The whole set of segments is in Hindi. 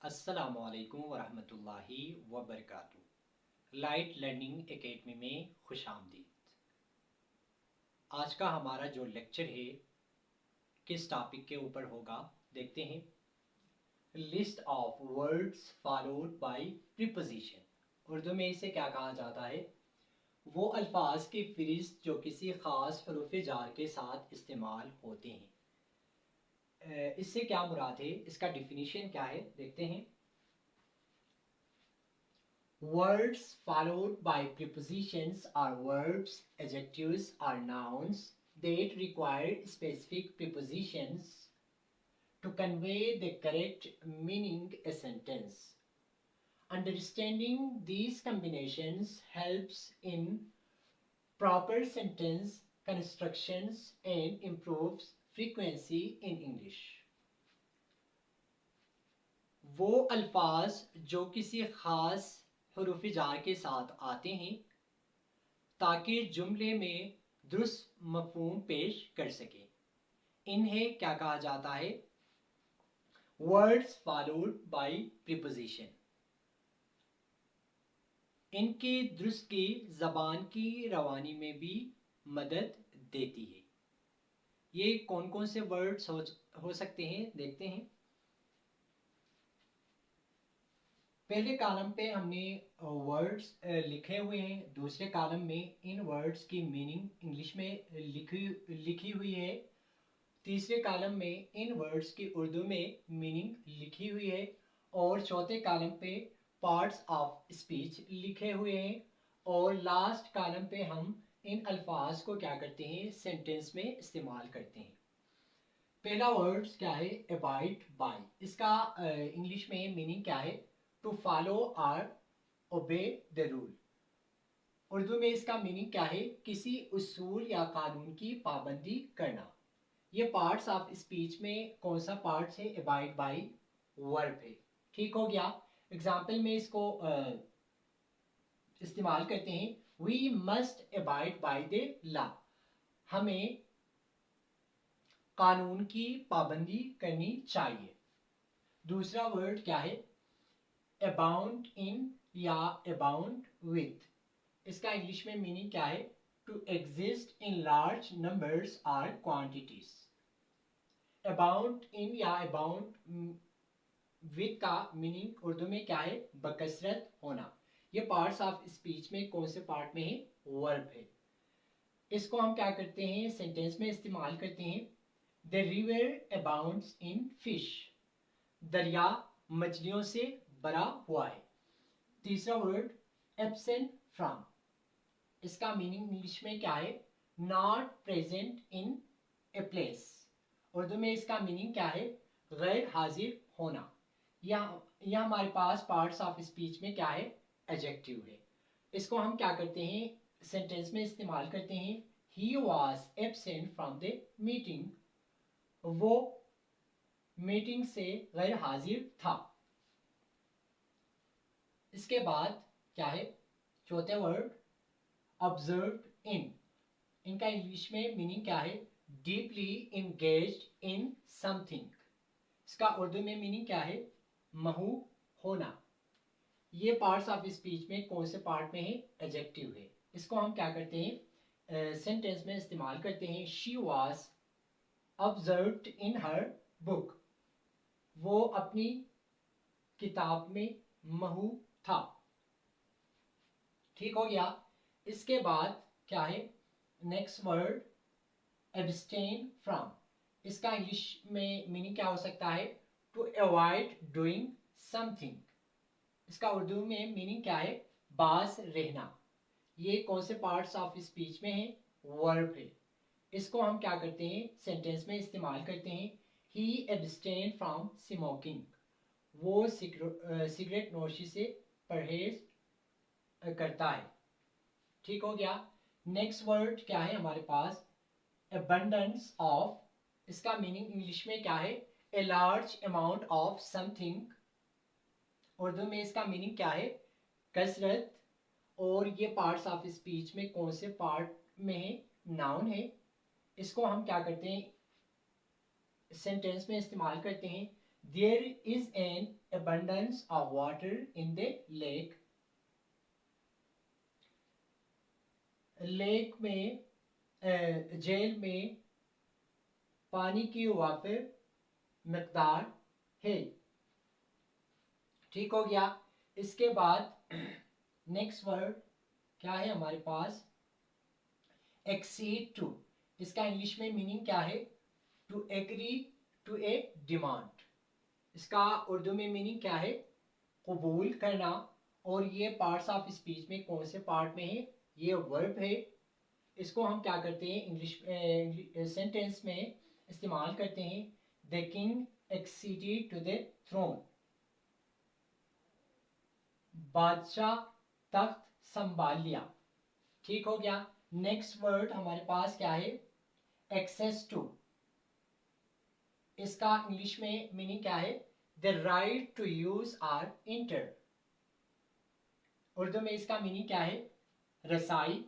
अस्सलामुअलैकुम वरहमतुल्लाहि वबरकातुहू। लाइट लर्निंग एकेडमी में खुश आमदीद। आज का हमारा जो लेक्चर है किस टॉपिक के ऊपर होगा देखते हैं। List of words followed by preposition. Urdu में इसे क्या कहा जाता है? वो अल्फाज की फ़हरिस्त जो किसी ख़ास हरूफ जार के साथ इस्तेमाल होते हैं। इससे क्या मुराद है, इसका डिफिनीशन क्या है देखते हैं। Words followed by prepositions are verbs, adjectives, or nouns that require specific prepositions to convey the correct meaning a sentence. Understanding these combinations helps in proper sentence constructions and improves frequency in English. वो अल्फाज जो किसी ख़ास हरूफ जार के साथ आते हैं ताकि जुमले में दुरुस्त मफ़हूम पेश कर सके, इन्हें क्या कहा जाता है? Words followed by preposition. इनकी दुरुस्त की ज़बान की रवानी में भी मदद देती है। ये कौन कौन से वर्ड्स हो सकते हैं देखते हैं। पहले कॉलम पे हमने वर्ड्स लिखे हुए हैं, दूसरे कॉलम में इन वर्ड्स की मीनिंग इंग्लिश में लिखी हुई है, तीसरे कॉलम में इन वर्ड्स की उर्दू में मीनिंग लिखी हुई है, और चौथे कॉलम पे पार्ट्स ऑफ स्पीच लिखे हुए हैं, और लास्ट कॉलम पे हम इन अल्फाज को क्या करते हैं, सेंटेंस में इस्तेमाल करते हैं। पहला वर्ड्स क्या है? Abide by. इसका इंग्लिश में मीनिंग क्या है? टू फॉलो और ओबे द रूल। उर्दू में इसका मीनिंग क्या है? किसी उसूल या कानून की पाबंदी करना। ये पार्ट्स ऑफ स्पीच में कौन सा पार्ट्स है? अबाइड बाय वर्ब है। ठीक हो गया। एग्जाम्पल में इसको इस्तेमाल करते हैं। We must abide by the law. हमें कानून की पाबंदी करनी चाहिए। दूसरा वर्ड क्या है? अबाउंड इन या अबाउंड विथ। इसका इंग्लिश में मीनिंग क्या है? To exist in large numbers और क्वांटिटीज। अबाउंड इन या अबाउंड विथ का मीनिंग उर्दू में क्या है? बकसरत होना। ये पार्ट्स ऑफ स्पीच में कौन से पार्ट में है? वर्ब है। इसको हम क्या करते हैं, सेंटेंस में इस्तेमाल करते हैं। The river abounds in fish. दरिया मछलियों से भरा हुआ है। तीसरा वर्ड एब्सेंट फ्रॉम। इसका मीनिंग इंग्लिश में क्या है? Not present in a place. Urdu में इसका मीनिंग क्या है? गैर हाजिर होना। यह हमारे पास पार्ट्स ऑफ स्पीच में क्या है? एडजेक्टिव है। इसको हम क्या करते हैं, सेंटेंस में इस्तेमाल करते हैं। He was absent from the meeting. वो मीटिंग से गैर हाजिर था। इसके बाद क्या है? चौथे वर्ड ऑब्जर्व्ड इन। इनका इंग्लिश में मीनिंग क्या है? Deeply engaged in something. इसका उर्दू में मीनिंग क्या है? महू होना। ये पार्ट्स ऑफ स्पीच में कौन से पार्ट में है? एडजेक्टिव है। इसको हम क्या करते हैं, सेंटेंस में इस्तेमाल करते हैं। She was observed in her book. वो अपनी किताब में महू था। ठीक हो गया। इसके बाद क्या है? Next word abstain from. इसका इंग्लिश में मीनिंग क्या हो सकता है? To avoid doing something. इसका उर्दू में मीनिंग क्या है? बाज रहना। ये कौन से पार्ट्स ऑफ स्पीच में है? वर्ब है। इसको हम क्या करते हैं, सेंटेंस में इस्तेमाल करते हैं। ही एब्सटेन फ्रॉम स्मोकिंग। वो सिगरेट नोशी से परहेज करता है। ठीक हो गया। नेक्स्ट वर्ड क्या है हमारे पास? abundance of। इसका मीनिंग इंग्लिश में क्या है? a large amount of something। Urdu में इसका मीनिंग क्या है? कसरत। और ये पार्ट्स ऑफ स्पीच में कौन से पार्ट में है? नाउन है। इसको हम क्या करते हैं, सेंटेंस में इस्तेमाल करते हैं। There is an abundance of water in the lake. Lake में जेल में पानी की वाफिर मकदार है। ठीक हो गया। इसके बाद नेक्स्ट वर्ड क्या है हमारे पास, एक्सीड टू। इसका इंग्लिश में मीनिंग क्या है, to agree to a demand. इसका उर्दू में मीनिंग क्या है, कबूल करना। और ये पार्ट्स ऑफ स्पीच में कौन से पार्ट में है, ये वर्ब है। इसको हम क्या करते हैं इंग्लिश सेंटेंस में इस्तेमाल करते हैं, the king acceded to the throne. बादशाह तख्त संभाल लिया। ठीक हो गया। नेक्स्ट वर्ड हमारे पास क्या है, एक्सेस टू। इसका इंग्लिश में मीनिंग क्या है, the right to use or enter. Urdu में इसका मीनिंग क्या है, रसाई।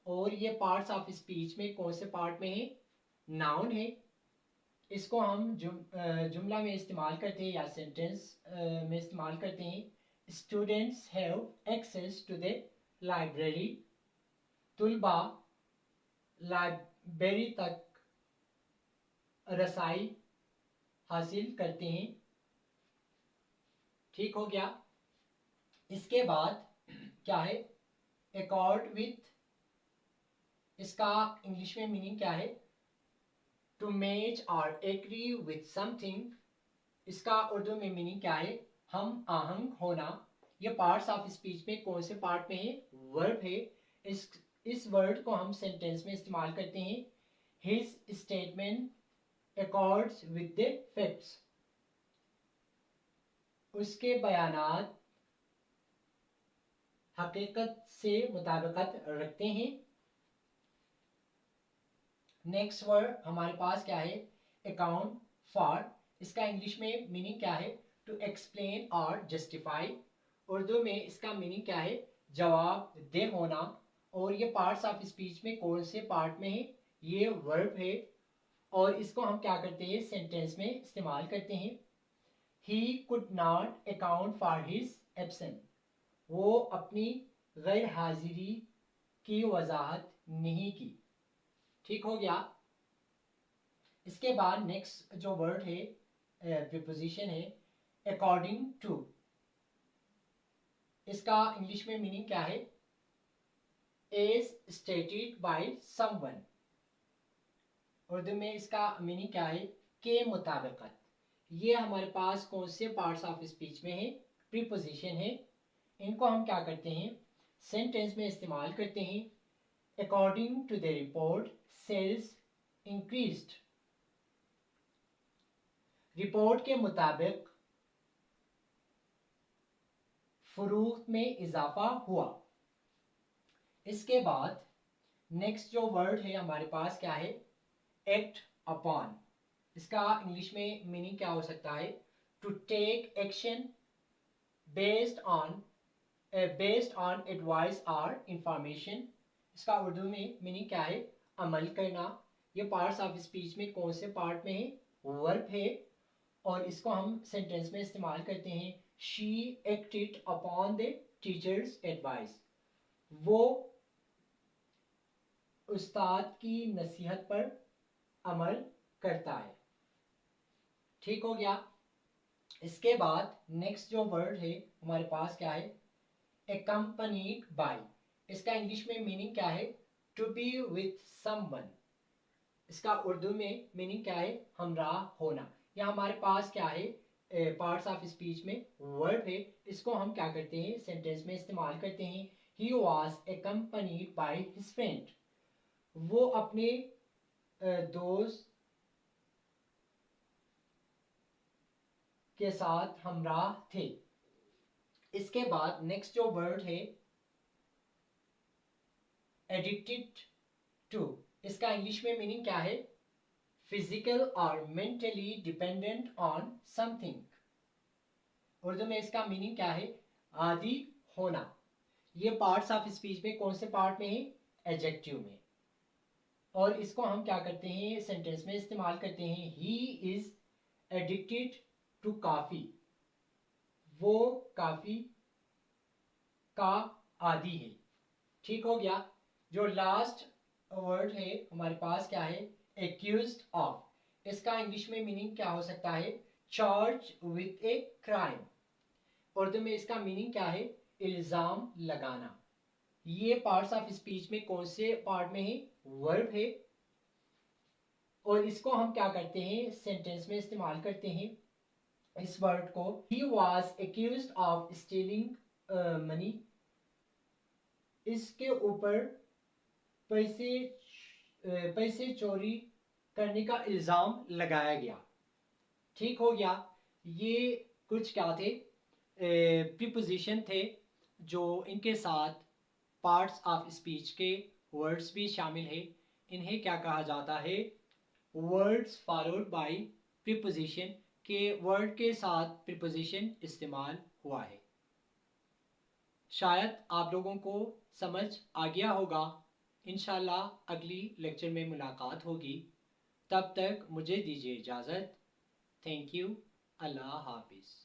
और ये पार्ट्स ऑफ स्पीच में कौन से पार्ट में है, नाउन है। इसको हम जुमला में इस्तेमाल करते हैं या सेंटेंस में इस्तेमाल करते हैं, students have access to the library. तुलबा लाइब्रेरी तक रसाई हासिल करते हैं। ठीक हो गया। इसके बाद क्या है, अकॉर्ड विथ। इसका इंग्लिश में मीनिंग क्या है, टू मैच और एग्री विथ समथिंग। इसका उर्दू में मीनिंग क्या है, हम आहंग होना। ये पार्ट्स ऑफ स्पीच में कौन से पार्ट में है, वर्ब है। इस वर्ड को हम सेंटेंस में इस्तेमाल करते हैं, his statement accords with the facts. उसके बयानात हकीकत से मुताबिकत रखते हैं। नेक्स्ट वर्ड हमारे पास क्या है, अकाउंट फॉर। इसका इंग्लिश में मीनिंग क्या है, टू एक्सप्लेन और जस्टिफाई। उर्दू में इसका मीनिंग क्या है, जवाब दे होना। और ये पार्ट्स ऑफ स्पीच में कौन से पार्ट में है, ये वर्ब है। और इसको हम क्या करते हैं, सेंटेंस में इस्तेमाल करते हैं, he could not account for his absent. वो अपनी गैर हाजिरी की वजाहत नहीं की। ठीक हो गया। इसके बाद नेक्स्ट जो वर्ड है, प्रीपोजिशन है, अकॉर्डिंग टू। इसका इंग्लिश में मीनिंग क्या है, as stated by someone. Urdu में इसका मीनिंग क्या है, के मुताबिकत। ये हमारे पास कौन से पार्ट्स ऑफ स्पीच में है, प्रीपोजिशन है। इनको हम क्या करते हैं, सेंटेंस में इस्तेमाल करते हैं, according to the report sales increased. Report के मुताबिक फरोख्त में इजाफा हुआ। इसके बाद नेक्स्ट जो वर्ड है हमारे पास क्या है, एक्ट अपॉन। इसका इंग्लिश में मीनिंग क्या हो सकता है, to take action based on advice और इंफॉर्मेशन। इसका उर्दू में मीनिंग क्या है, अमल करना। ये पार्ट्स ऑफ स्पीच में कौन से पार्ट में है, वर्ब है। और इसको हम सेंटेंस में इस्तेमाल करते हैं, she acted upon the teachers advice. वो उस्ताद की नसीहत पर अमल करता है। ठीक हो गया। इसके बाद नेक्स्ट जो वर्ड है हमारे पास क्या है, accompanied by। इसका इंग्लिश में मीनिंग क्या है, टू बी विथ समवन। इसका उर्दू में मीनिंग क्या है, हमराह होना। या हमारे पास क्या है, पार्ट्स ऑफ स्पीच में वर्ब है। इसको हम क्या करते हैं, सेंटेंस में इस्तेमाल करते हैं, he was accompanied by his friend। वो अपने दोस्त के साथ हमराह थे। इसके बाद नेक्स्ट जो वर्ड है, एडिक्टेड टू। इसका इंग्लिश में मीनिंग क्या है, फिजिकल और mentally dependent on something. Urdu में इसका मीनिंग क्या है, आदि होना। ये पार्ट्स ऑफ स्पीच में कौन से पार्ट में है, एडजेक्टिव में। और इसको हम क्या करते हैं, सेंटेंस में इस्तेमाल करते हैं, ही इज एडिक्टेड टू काफी, वो काफी का आदि है। ठीक हो गया। जो लास्ट वर्ड है हमारे पास क्या है, एक्यूज्ड ऑफ, इसका इंग्लिश में मीनिंग क्या हो सकता है, charge with a crime. Urdu में इसका मीनिंग क्या है, इल्जाम लगाना। ये पार्ट्स ऑफ स्पीच में कौन से पार्ट में है, वर्ब है, और इसको हम क्या करते हैं, सेंटेंस में इस्तेमाल करते हैं इस वर्ड को। He was accused of stealing money, इसके ऊपर पैसे पैसे चोरी करने का इल्जाम लगाया गया। ठीक हो गया। ये कुछ क्या थे, प्रीपोजिशन थे जो इनके साथ पार्ट्स ऑफ स्पीच के वर्ड्स भी शामिल है। इन्हें क्या कहा जाता है, वर्ड्स फॉलोड बाय प्रीपोजिशन, के वर्ड के साथ प्रीपोजिशन इस्तेमाल हुआ है। शायद आप लोगों को समझ आ गया होगा। इंशाल्लाह अगली लेक्चर में मुलाकात होगी। तब तक मुझे दीजिए इजाज़त। Thank you. अल्लाह हाफिज़।